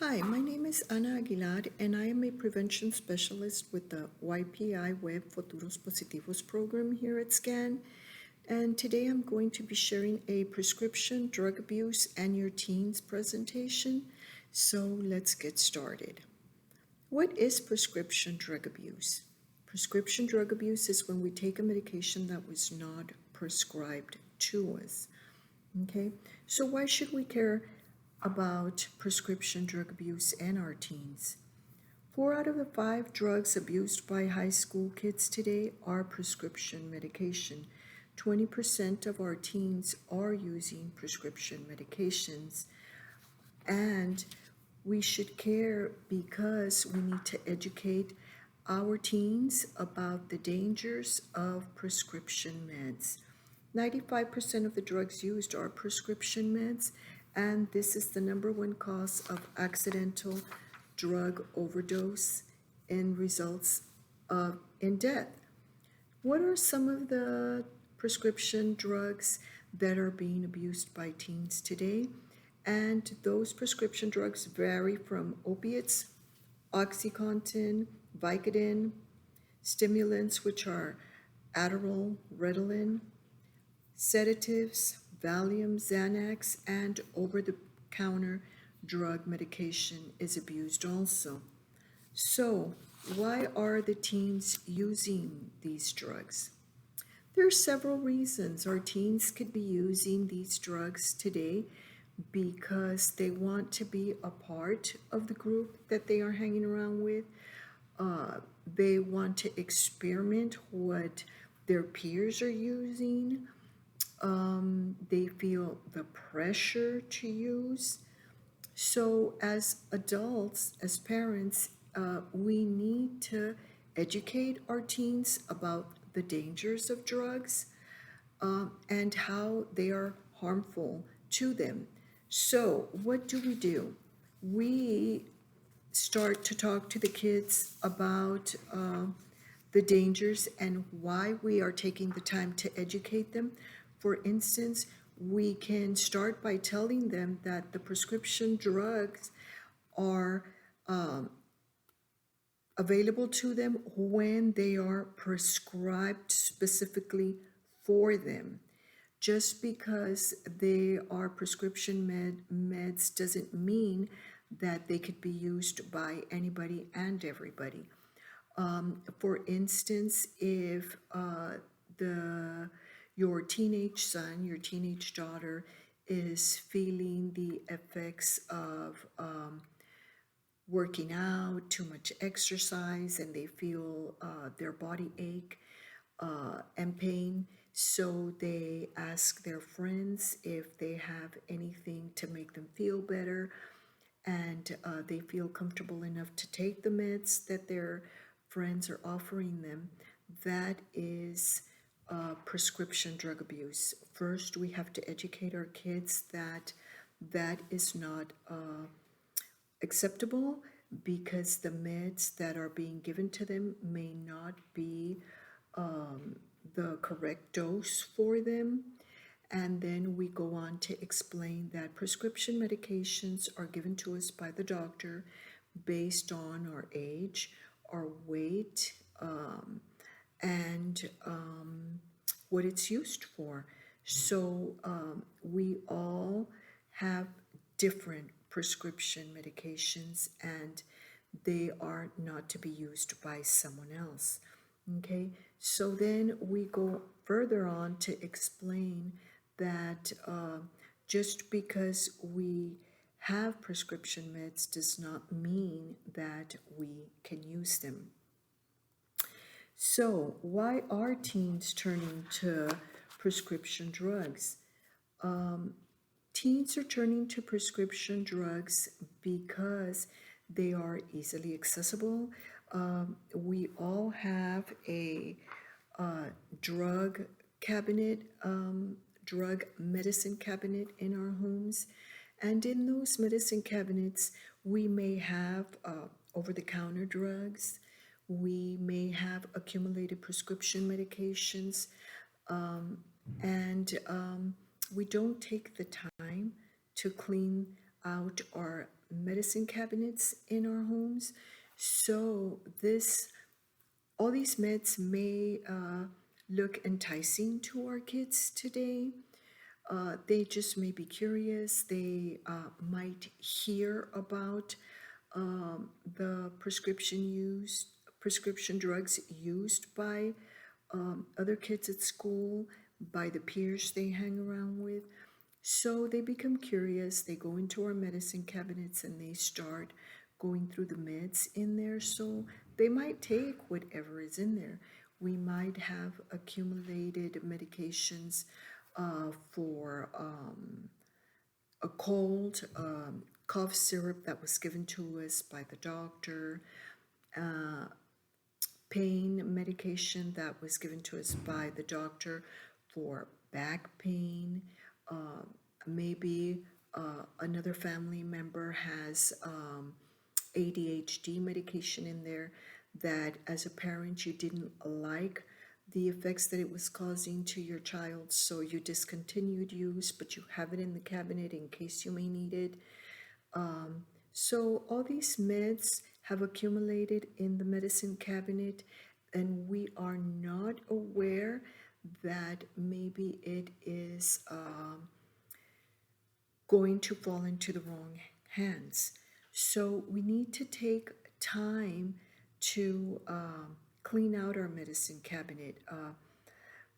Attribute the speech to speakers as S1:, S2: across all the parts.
S1: Hi, my name is Ana Aguilar, and I am a prevention specialist with the YPI Web Futuros Positivos program here at SCAN. And today I'm going to be sharing a prescription drug abuse and your teens presentation. So let's get started. What is prescription drug abuse? Prescription drug abuse is when we take a medication that was not prescribed to us. Okay, so why should we care about prescription drug abuse in our teens? 4 out of the 5 drugs abused by high school kids today are prescription medication. 20% of our teens are using prescription medications, and we should care because we need to educate our teens about the dangers of prescription meds. 95% of the drugs used are prescription meds, and this is the number one cause of accidental drug overdose and results in death. What are some of the prescription drugs that are being abused by teens today? And those prescription drugs vary from opiates, OxyContin, Vicodin, stimulants, which are Adderall, Ritalin, sedatives, Valium, Xanax, and over-the-counter drug medication is abused also. So, why are the teens using these drugs? There are several reasons our teens could be using these drugs today because they want to be a part of the group that they are hanging around with. They want to experiment what their peers are using. They feel the pressure to use. So as adults, as parents, we need to educate our teens about the dangers of drugs and how they are harmful to them. So what do? We start to talk to the kids about the dangers and why we are taking the time to educate them. For instance, we can start by telling them that the prescription drugs are available to them when they are prescribed specifically for them. Just because they are prescription meds doesn't mean that they could be used by anybody and everybody. For instance, if your teenage son, your teenage daughter is feeling the effects of working out, too much exercise, and they feel their body ache and pain, so they ask their friends if they have anything to make them feel better, and they feel comfortable enough to take the meds that their friends are offering them. That is prescription drug abuse. First, we have to educate our kids that that is not acceptable because the meds that are being given to them may not be the correct dose for them. And then we go on to explain that prescription medications are given to us by the doctor based on our age, our weight, and what it's used for. So we all have different prescription medications, and they are not to be used by someone else. Okay, so then we go further on to explain that just because we have prescription meds does not mean that we can use them. So, why are teens turning to prescription drugs? Teens are turning to prescription drugs because they are easily accessible. We all have a drug cabinet, drug medicine cabinet in our homes. And in those medicine cabinets, we may have over-the-counter drugs. We may have accumulated prescription medications. And we don't take the time to clean out our medicine cabinets in our homes. So all these meds may look enticing to our kids today. They just may be curious. They might hear about the prescription drugs used by other kids at school, by the peers they hang around with. So they become curious. They go into our medicine cabinets and they start going through the meds in there. So they might take whatever is in there. We might have accumulated medications for a cold, cough syrup that was given to us by the doctor, pain medication that was given to us by the doctor for back pain. Maybe another family member has ADHD medication in there that as a parent you didn't like the effects that it was causing to your child, so you discontinued use, but you have it in the cabinet in case you may need it. So all these meds have accumulated in the medicine cabinet, and we are not aware that maybe it is going to fall into the wrong hands. So we need to take time to clean out our medicine cabinet.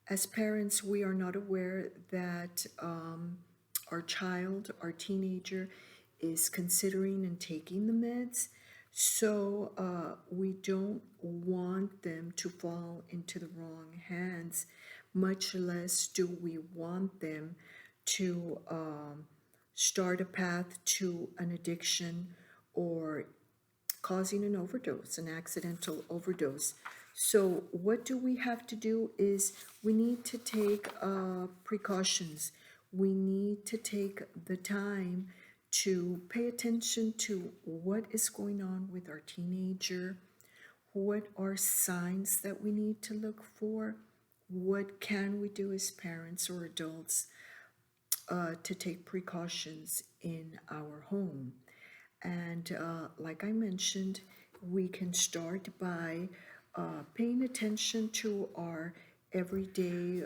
S1: As parents, we are not aware that our child, our teenager, is considering and taking the meds. So we don't want them to fall into the wrong hands, much less do we want them to start a path to an addiction or causing an overdose, an accidental overdose. So what do we have to do is we need to take precautions. We need to take the time to pay attention to what is going on with our teenager, what are signs that we need to look for, what can we do as parents or adults to take precautions in our home. And like I mentioned, we can start by paying attention to our everyday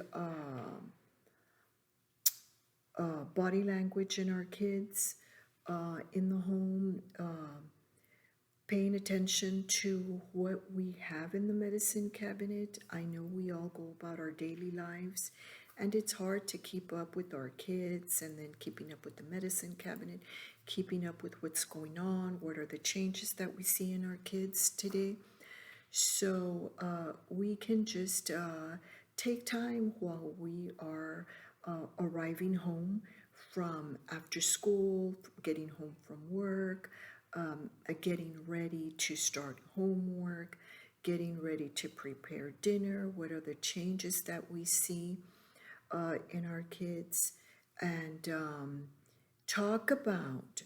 S1: body language in our kids in the home, paying attention to what we have in the medicine cabinet. I know we all go about our daily lives, and it's hard to keep up with our kids and then keeping up with the medicine cabinet, keeping up with what's going on, what are the changes that we see in our kids today. So we can just take time while we are arriving home from after school, getting home from work, getting ready to start homework, getting ready to prepare dinner. What are the changes that we see in our kids? And talk about,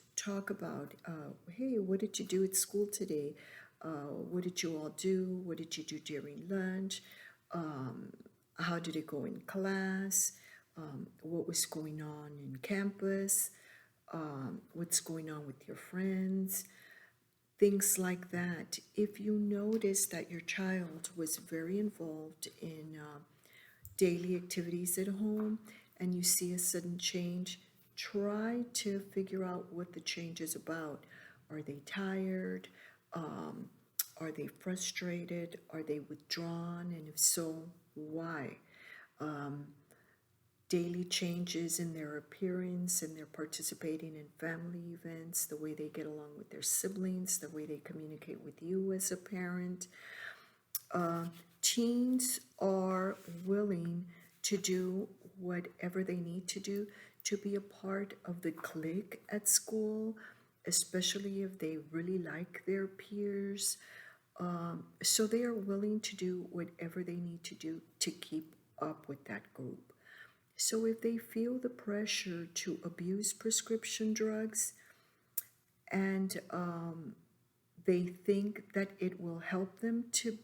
S1: hey, what did you do at school today? What did you all do? What did you do during lunch? How did it go in class? What was going on in campus? What's going on with your friends? Things like that. If you notice that your child was very involved in daily activities at home and you see a sudden change, try to figure out what the change is about. Are they tired? Are they frustrated? Are they withdrawn? And if so, why? Daily changes in their appearance and their participating in family events, the way they get along with their siblings, the way they communicate with you as a parent. Teens are willing to do whatever they need to do to be a part of the clique at school, especially if they really like their peers. So they are willing to do whatever they need to do to keep up with that group. So if they feel the pressure to abuse prescription drugs and they think that it will help them to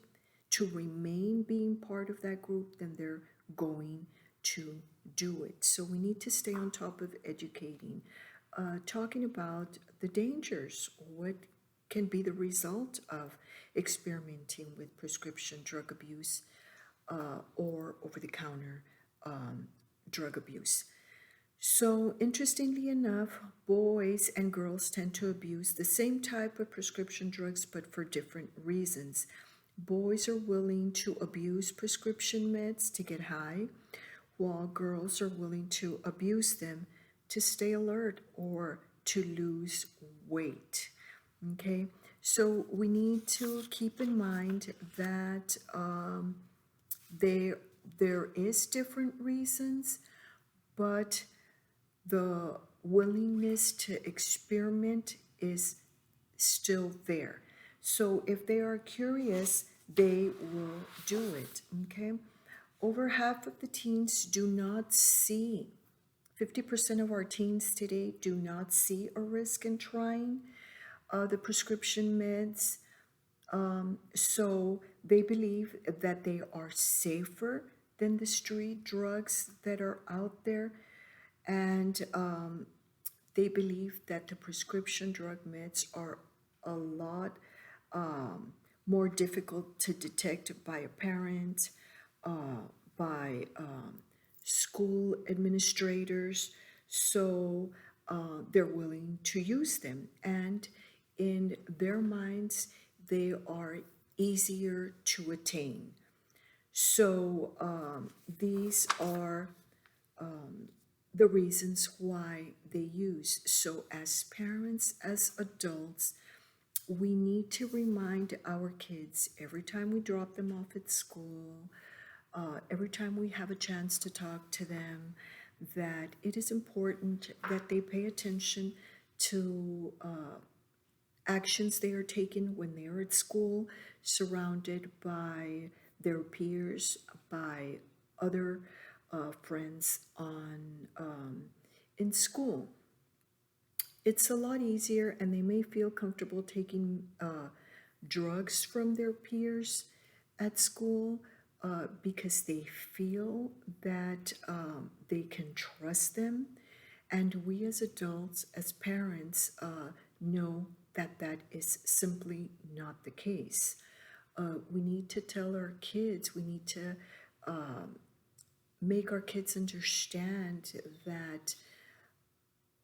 S1: remain being part of that group, then they're going to do it. So we need to stay on top of educating talking about the dangers, what can be the result of experimenting with prescription drug abuse or over the counter drug abuse. So, interestingly enough, boys and girls tend to abuse the same type of prescription drugs but for different reasons. Boys are willing to abuse prescription meds to get high, while girls are willing to abuse them to stay alert or to lose weight. Okay, so we need to keep in mind that there is different reasons, but the willingness to experiment is still there. So if they are curious, they will do it. Okay, over half of the teens do not see, 50% of our teens today do not see a risk in trying the prescription meds. So they believe that they are safer than the street drugs that are out there. And they believe that the prescription drug meds are a lot more difficult to detect by a parent, by school administrators. So they're willing to use them. And in their minds, they are easier to attain. So these are the reasons why they use. So as parents, as adults, we need to remind our kids every time we drop them off at school, every time we have a chance to talk to them, that it is important that they pay attention to actions they are taking when they are at school, surrounded by their peers, by other friends in school. It's a lot easier, and they may feel comfortable taking drugs from their peers at school because they feel that they can trust them. And we as adults, as parents, know that that is simply not the case. We need to tell our kids, we need to make our kids understand that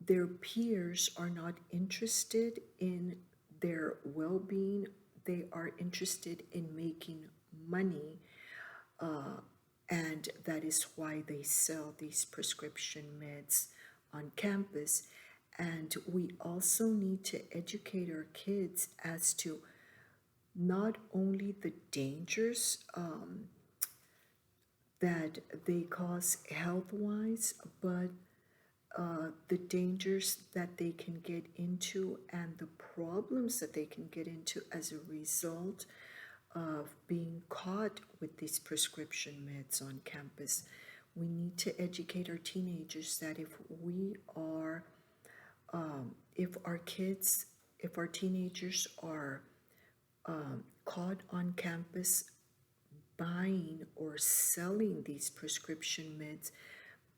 S1: their peers are not interested in their well-being. They are interested in making money, and that is why they sell these prescription meds on campus. And we also need to educate our kids as to not only the dangers that they cause health-wise, but the dangers that they can get into and the problems that they can get into as a result of being caught with these prescription meds on campus. We need to educate our teenagers that if our teenagers are caught on campus buying or selling these prescription meds,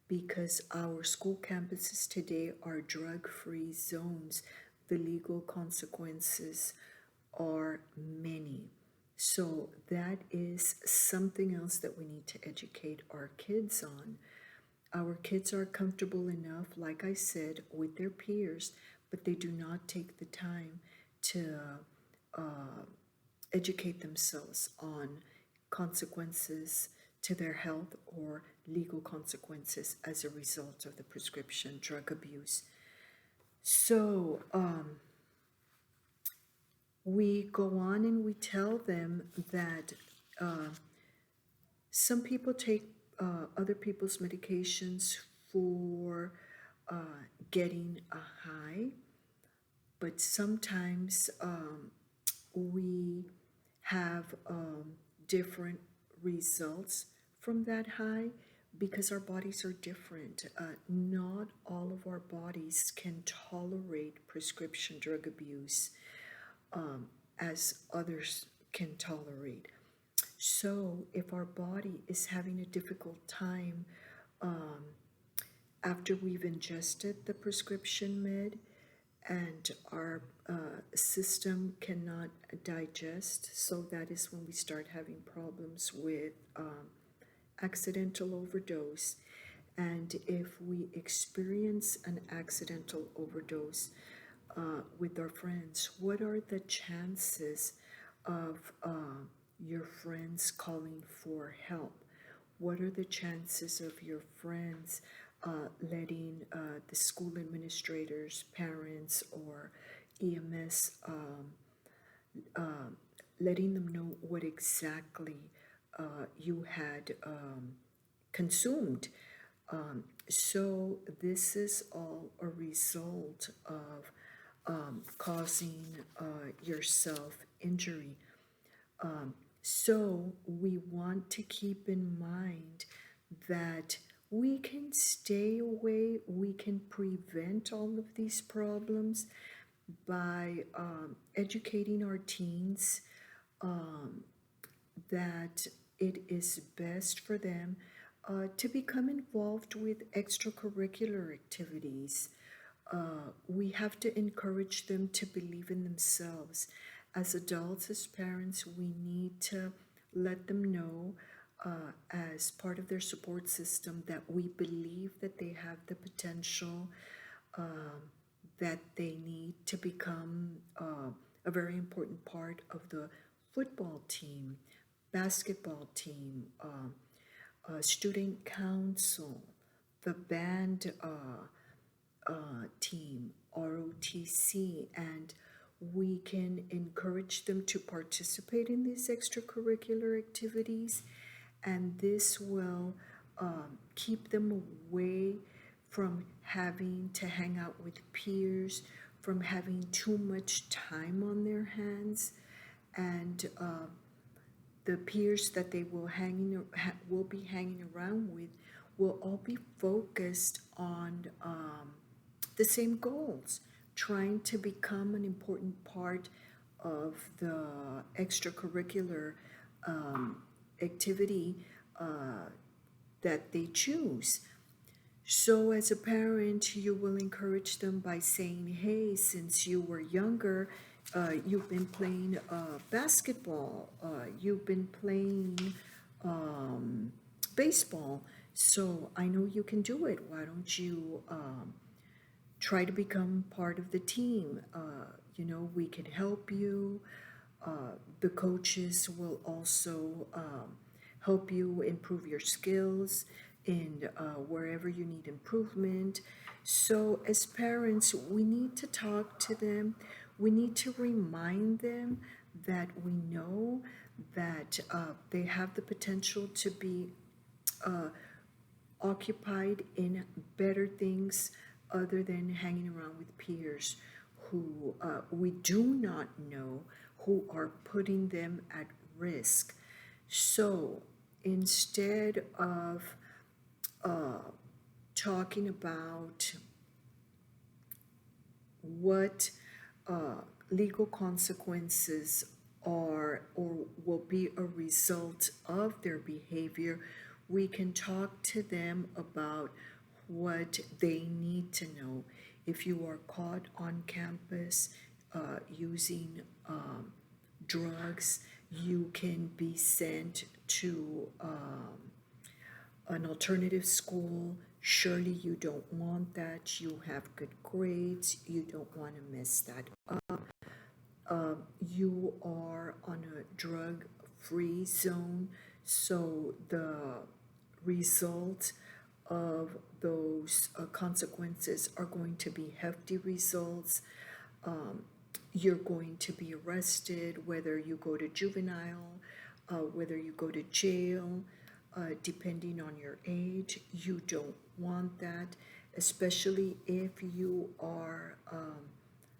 S1: because our school campuses today are drug-free zones, the legal consequences are many. So that is something else that we need to educate our kids on. Our kids are comfortable enough, like I said, with their peers, but they do not take the time to educate themselves on consequences to their health or legal consequences as a result of the prescription drug abuse. So we go on and we tell them that some people take other people's medications for getting a high, but sometimes we have different results from that high because our bodies are different. Not all of our bodies can tolerate prescription drug abuse as others can tolerate. So if our body is having a difficult time after we've ingested the prescription med and our system cannot digest, so that is when we start having problems with accidental overdose. And if we experience an accidental overdose with our friends, what are the chances of your friends calling for help? What are the chances of your friends letting the school administrators, parents, or EMS letting them know what exactly you had consumed? So this is all a result of causing yourself injury. So we want to keep in mind that we can stay away, we can prevent all of these problems by educating our teens that it is best for them to become involved with extracurricular activities. We have to encourage them to believe in themselves. As adults, as parents, we need to let them know as part of their support system that we believe that they have the potential, that they need to become a very important part of the football team, basketball team, student council, the band team, ROTC, and we can encourage them to participate in these extracurricular activities, and this will keep them away from having to hang out with peers, from having too much time on their hands, and the peers that they will be hanging around with will all be focused on the same goals, trying to become an important part of the extracurricular activity that they choose. So as a parent, you will encourage them by saying, hey, since you were younger, you've been playing basketball, you've been playing baseball, so I know you can do it. Why don't you try to become part of the team? We can help you. The coaches will also help you improve your skills in wherever you need improvement. So as parents, we need to talk to them. We need to remind them that we know that they have the potential to be occupied in better things other than hanging around with peers who we do not know, who are putting them at risk. So instead of talking about what legal consequences are or will be a result of their behavior, we can talk to them about what they need to know. If you are caught on campus using drugs, you can be sent to an alternative school. Surely you don't want that. You have good grades. You don't want to mess that up. You are on a drug-free zone, so the result of those consequences are going to be hefty results. You're going to be arrested, whether you go to juvenile, whether you go to jail, depending on your age. You don't want that, especially if you are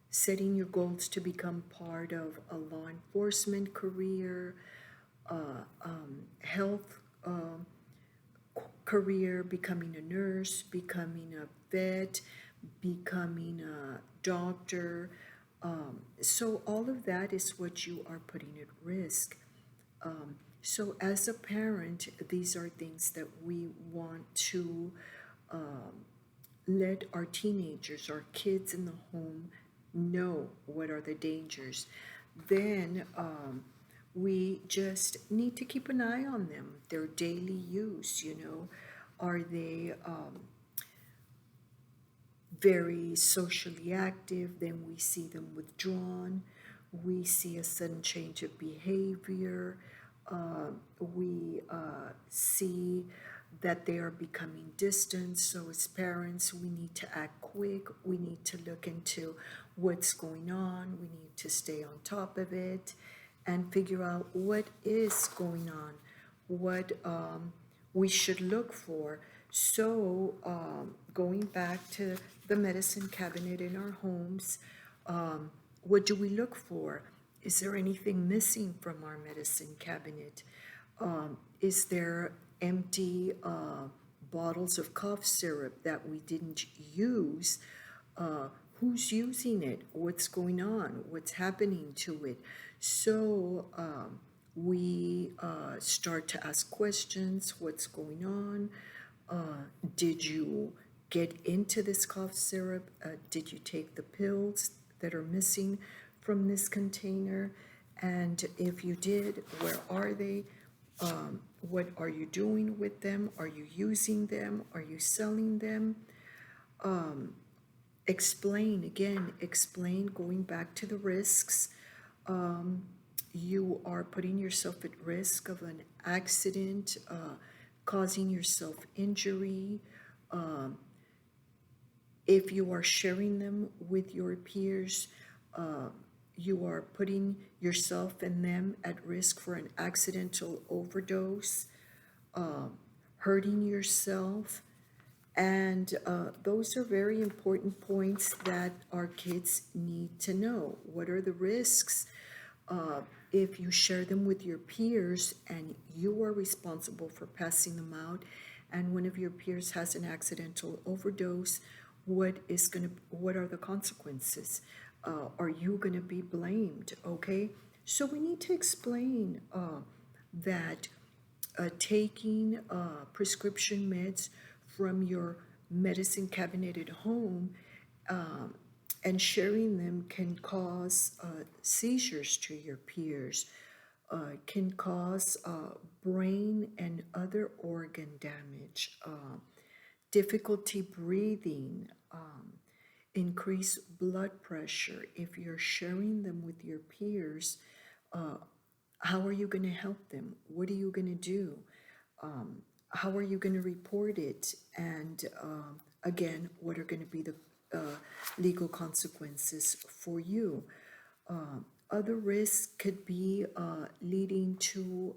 S1: setting your goals to become part of a law enforcement career, health career, becoming a nurse, becoming a vet, becoming a doctor. So all of that is what you are putting at risk. So as a parent, these are things that we want to let our teenagers, our kids in the home, know what are the dangers. Then we just need to keep an eye on them, their daily use, Are they very socially active? Then we see them withdrawn. We see a sudden change of behavior. We see that they are becoming distant. So, as parents, we need to act quick. We need to look into what's going on. We need to stay on top of it and figure out what is going on, what we should look for. So, going back to the medicine cabinet in our homes, what do we look for? Is there anything missing from our medicine cabinet? Is there empty bottles of cough syrup that we didn't use? Who's using it? What's going on? What's happening to it? So we start to ask questions. What's going on? Did you get into this cough syrup? Did you take the pills that are missing from this container? And if you did, where are they? What are you doing with them? Are you using them? Are you selling them? Explain, going back to the risks. You are putting yourself at risk of an accident, causing yourself injury. If you are sharing them with your peers, you are putting yourself and them at risk for an accidental overdose, hurting yourself. And those are very important points that our kids need to know. What are the risks? If you share them with your peers and you are responsible for passing them out, and one of your peers has an accidental overdose, what are the consequences? Are you going to be blamed? Okay, so we need to explain that taking prescription meds from your medicine cabinet at home and sharing them can cause seizures to your peers, can cause brain and other organ damage, difficulty breathing, increased blood pressure. If you're sharing them with your peers, how are you going to help them? What are you going to do? How are you going to report it? And again, what are going to be the legal consequences for you? Other risks could be leading to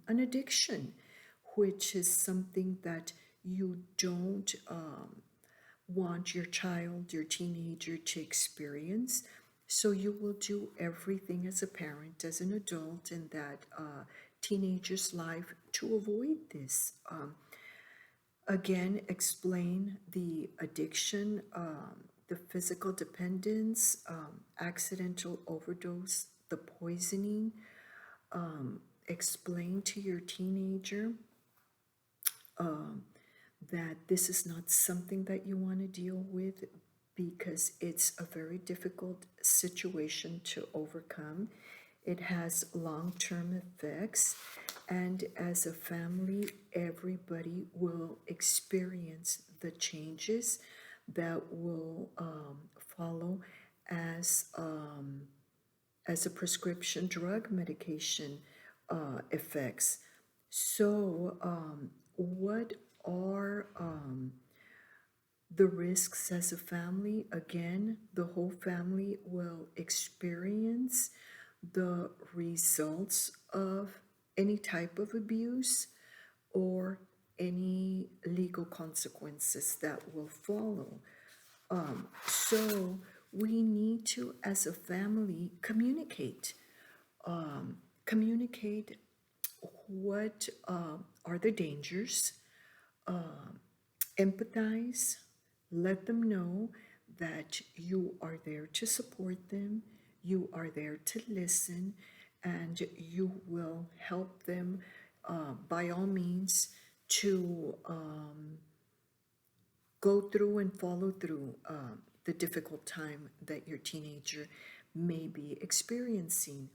S1: an addiction, which is something that you don't want your child, your teenager to experience. So you will do everything as a parent, as an adult in that teenager's life to avoid this. Again, explain the addiction, the physical dependence, accidental overdose, the poisoning. Explain to your teenager that this is not something that you want to deal with because it's a very difficult situation to overcome. It has long-term effects, and as a family, everybody will experience the changes that will follow as a prescription drug medication effects. So, what are the risks as a family? Again, the whole family will experience the results of any type of abuse or any legal consequences that will follow. So we need to, as a family, communicate. Communicate what are the dangers, empathize, let them know that you are there to support them, you are there to listen, and you will help them by all means to go through and follow through the difficult time that your teenager may be experiencing.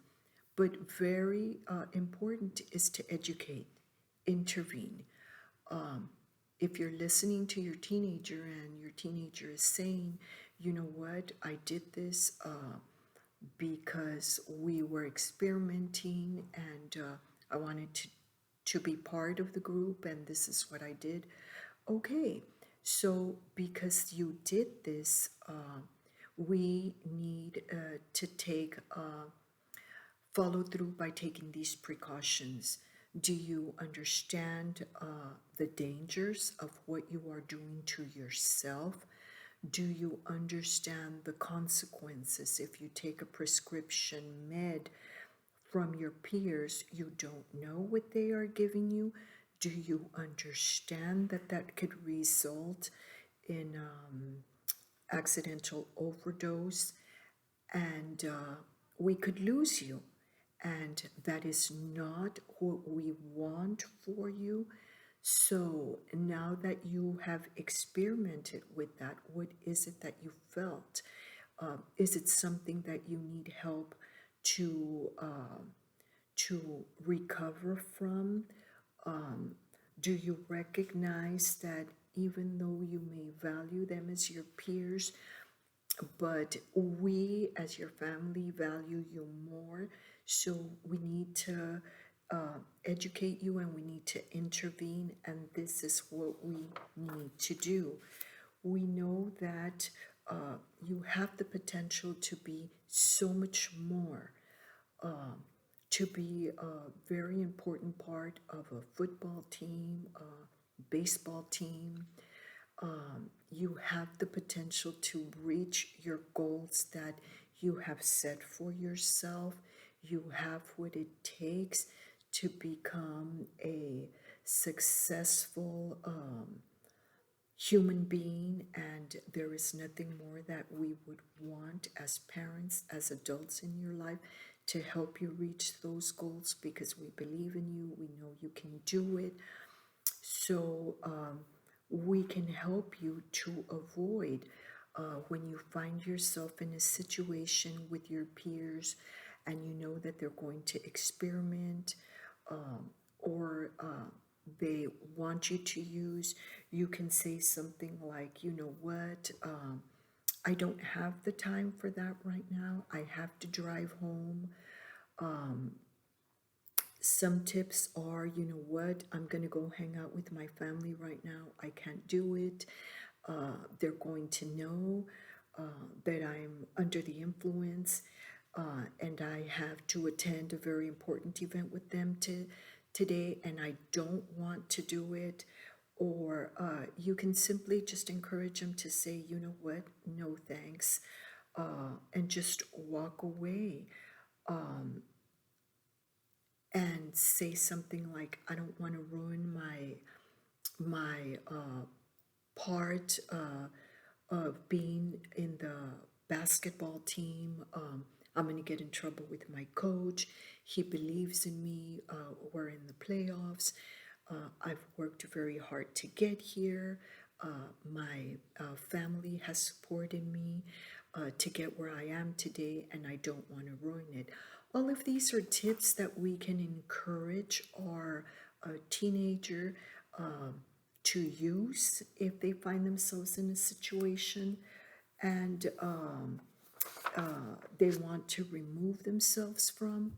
S1: But very important is to educate, intervene. Um, if you're listening to your teenager and your teenager is saying, you know what, I did this because we were experimenting and I wanted to be part of the group and this is what I did. Okay, so because you did this, we need to take follow through by taking these precautions. Do you understand the dangers of what you are doing to yourself? Do you understand the consequences if you take a prescription med from your peers? You don't know what they are giving you. Do you understand that that could result in accidental overdose and we could lose you? And that is not what we want for you. So now that you have experimented with that, what is it that you felt? Is it something that you need help to recover from? Do you recognize that even though you may value them as your peers, but we as your family value you more? So we need to educate you and we need to intervene, and this is what we need to do. We know that you have the potential to be so much more, to be a very important part of a football team, a baseball team. You have the potential to reach your goals that you have set for yourself. You have what it takes to become a successful human being, and there is nothing more that we would want as parents, as adults in your life, to help you reach those goals because we believe in you. We know you can do it. So we can help you to avoid when you find yourself in a situation with your peers and you know that they're going to experiment or they want you to use, you can say something like, you know what, I don't have the time for that right now. I have to drive home. Some tips are, you know what, I'm going to go hang out with my family right now. I can't do it. They're going to know that I'm under the influence and I have to attend a very important event with them today and I don't want to do it. Or you can simply just encourage them to say, you know what, no thanks, and just walk away. And say something like, I don't want to ruin my part of being in the basketball team. I'm going to get in trouble with my coach. He believes in me. We're in the playoffs. I've worked very hard to get here. My family has supported me to get where I am today, and I don't want to ruin it. All of these are tips that we can encourage our teenager to use if they find themselves in a situation and they want to remove themselves from.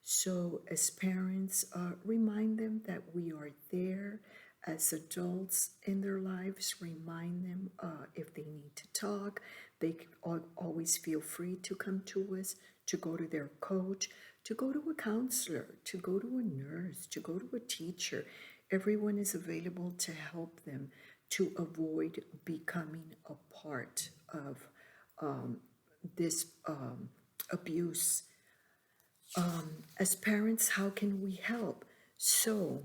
S1: So, as parents, remind them that we are there. As adults in their lives, remind them if they need to talk, they can always feel free to come to us, to go to their coach, to go to a counselor, to go to a nurse, to go to a teacher. Everyone is available to help them to avoid becoming a part of this abuse. As parents, how can we help? So,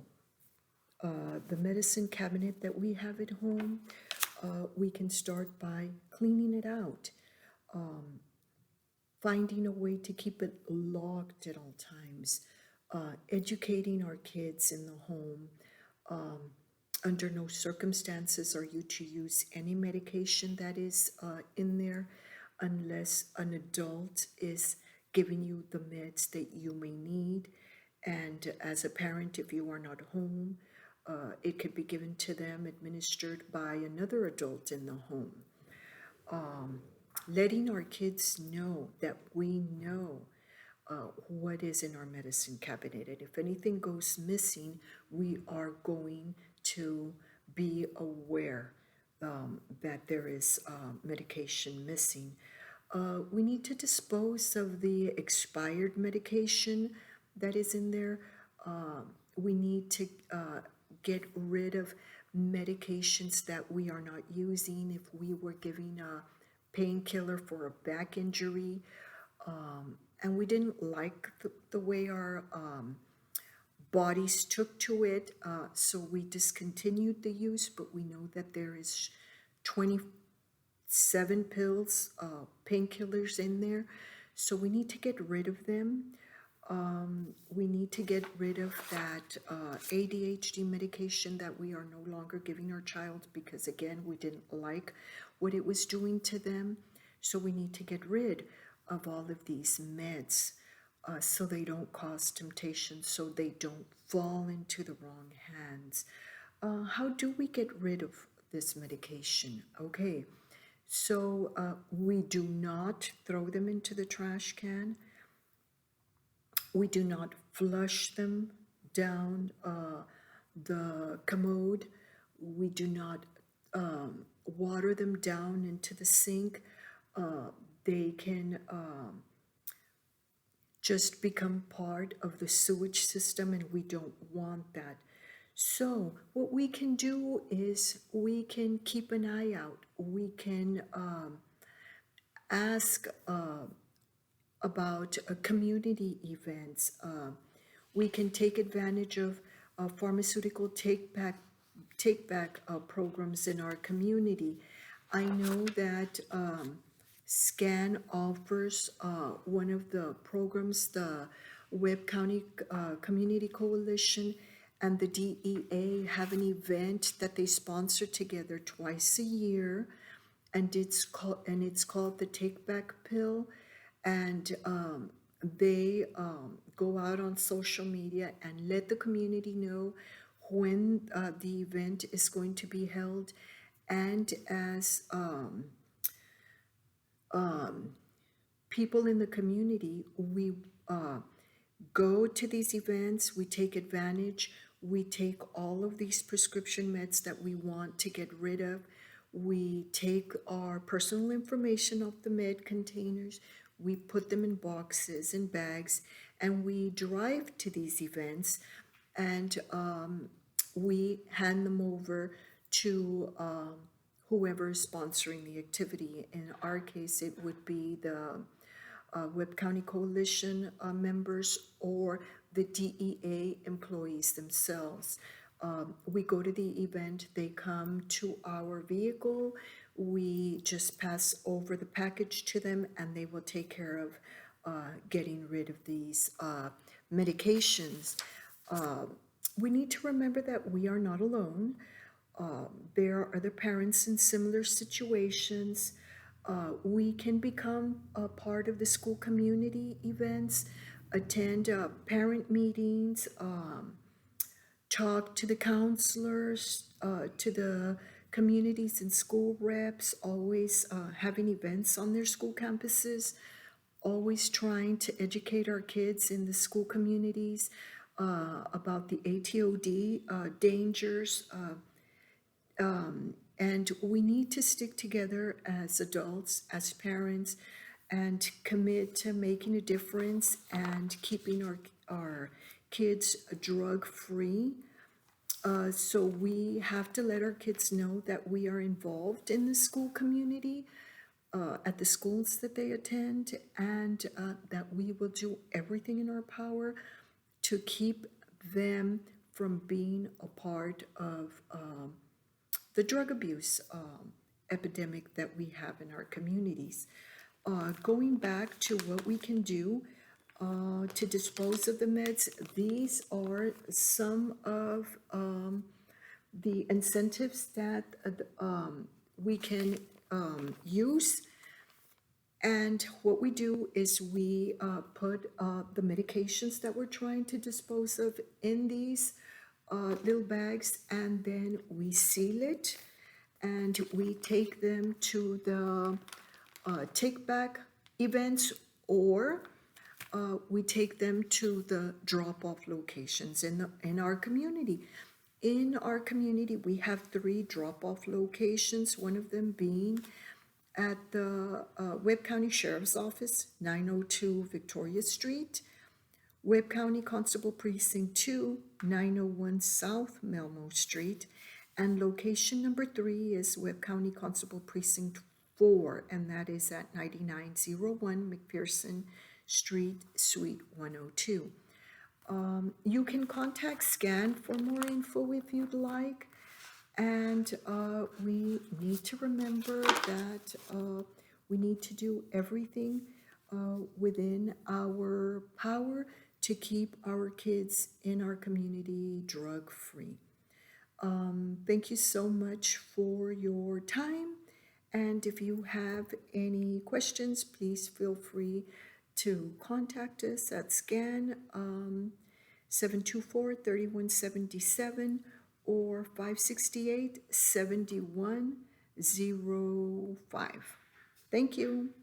S1: the medicine cabinet that we have at home, we can start by cleaning it out, finding a way to keep it locked at all times, educating our kids in the home, Under no circumstances are you to use any medication that is in there unless an adult is giving you the meds that you may need. And as a parent, if you are not home, it could be given to them, administered by another adult in the home. Letting our kids know that we know what is in our medicine cabinet. And if anything goes missing, we are going to be aware that there is medication missing. We need to dispose of the expired medication that is in there. We need to get rid of medications that we are not using. If we were giving a painkiller for a back injury, and we didn't like the way our bodies took to it, so we discontinued the use, but we know that there is 27 pills, painkillers in there, so we need to get rid of them. We need to get rid of that ADHD medication that we are no longer giving our child because, again, we didn't like what it was doing to them. So we need to get rid of all of these meds so they don't cause temptation, so they don't fall into the wrong hands. How do we get rid of this medication? Okay, so we do not throw them into the trash can. We do not flush them down the commode. We do not water them down into the sink. They can just become part of the sewage system, and we don't want that. So what we can do is we can keep an eye out. We can ask about community events. We can take advantage of pharmaceutical take-back programs in our community. I know that SCAN offers one of the programs, the Webb County Community Coalition and the DEA have an event that they sponsor together twice a year, and it's called the Take Back Pill. And they go out on social media and let the community know when the event is going to be held. And as people in the community, we go to these events, we take advantage, we take all of these prescription meds that we want to get rid of, we take our personal information off the med containers, we put them in boxes and bags, and we drive to these events, and we hand them over to whoever is sponsoring the activity. In our case, it would be the Webb County Coalition members or the DEA employees themselves. We go to the event, they come to our vehicle, we just pass over the package to them, and they will take care of getting rid of these medications. We need to remember that we are not alone. There are other parents in similar situations. We can become a part of the school community events, attend parent meetings, talk to the counselors, to the communities and school reps, always having events on their school campuses, always trying to educate our kids in the school communities about the ATOD dangers. And we need to stick together as adults, as parents, and commit to making a difference and keeping our kids drug-free. So we have to let our kids know that we are involved in the school community, at the schools that they attend, and that we will do everything in our power to keep them from being a part of the drug abuse epidemic that we have in our communities. Going back to what we can do to dispose of the meds, these are some of the incentives that we can use. And what we do is we put the medications that we're trying to dispose of in these little bags, and then we seal it, and we take them to the take back events, or we take them to the drop-off locations in our community. In our community, we have 3 drop-off locations, one of them being at the Webb County Sheriff's Office, 902 Victoria Street, Webb County Constable Precinct 2, 901 South Melmo Street, and location number 3 is Webb County Constable Precinct 4, and that is at 9901 McPherson Street, Suite 102. You can contact SCAN for more info if you'd like. And we need to remember that we need to do everything within our power to keep our kids in our community drug-free. Thank you so much for your time. And if you have any questions, please feel free to contact us at SCAN 724-3177 or 568-7105. Thank you.